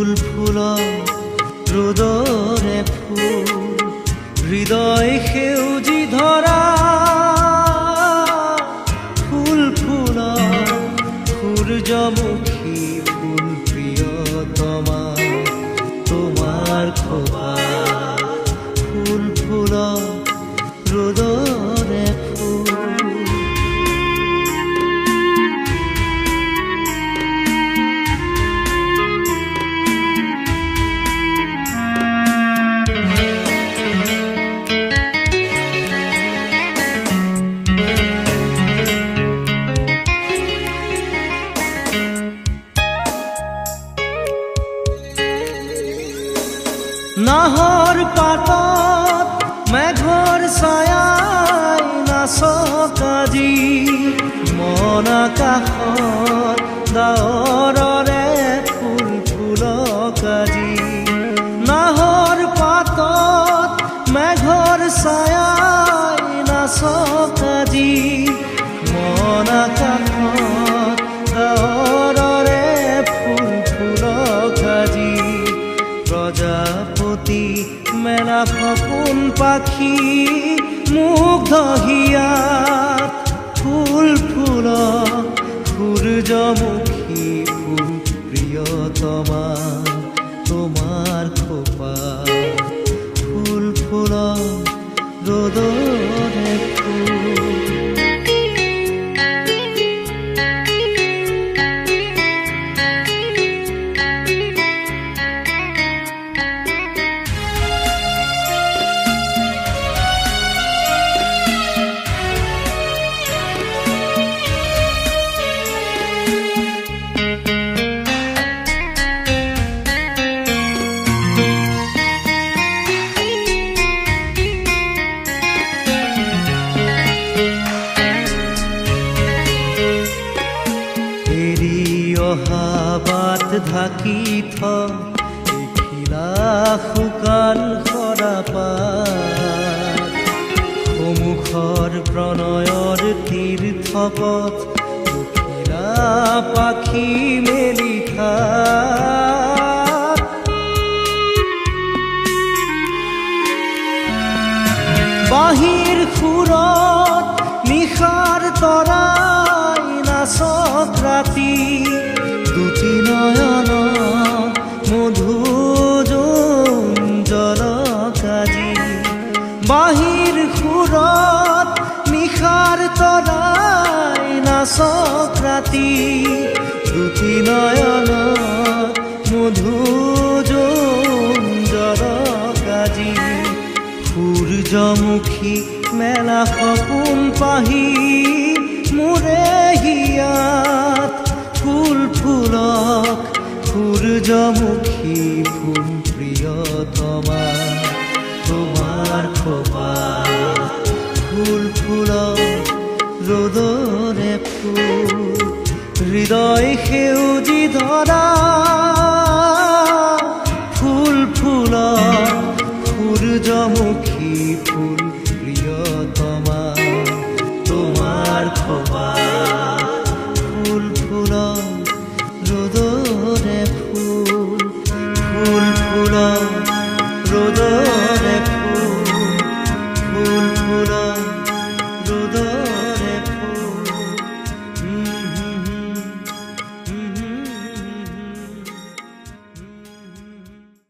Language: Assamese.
ফুল ফুল ৰ'দৰে ফুল হৃদয় সেউজী ধৰা ফুল ফুল সূৰ্যমুখী ফুল প্ৰিয়তমা তোমাৰ খোপা ফুল ফুল ৰ'দৰে ফুল। নাহৰ পাতত মেঘৰ ছায়াই নাচক আজি মন আকাশত ডাৱৰৰে ফুল ফুলক আজি। নাহৰ পাতত মেঘৰ ছায়াই নাচক আজি মন আকাশত ডাৱৰৰে ফুল ফুলক আজি। প্ৰজাপতি মেলা সপোন পাখি মুগ্ধ হিয়াত ফুল ফুল সূৰ্যমুখী ফুল প্ৰিয়তমা তোমাৰ খোপা ফুল ফুল ৰ'দৰে ফুল। অহা বাট ঢাকি থিলা শুকান সৰাপাত সমুখৰ প্ৰণয়ৰ তীৰ্থপথ উঠিলা পাখি মেলি খাত। বাঁহীৰ সুৰত নিশাৰ তৰাই নাচক ৰাতি দুটি নয়ন মধুজলক আজি। বাঁহীৰ সুৰত নিশাৰ তৰাই নাচক ৰাতি দুটি নয়ন মধুজলক আজি। সূৰ্যমুখী মেলা সপোন পাহি মোৰে হিয়াত ফুল ফুলক সূৰ্যমুখী ফুল প্ৰিয়তমা তোমাৰ খোপা ফুল ফুল ৰ'দৰে ফুল হৃদয় সেউজী ধৰা ফুল ফুল সূৰ্যমুখী ফুল প্ৰিয়তমা তোমাৰ খোপা।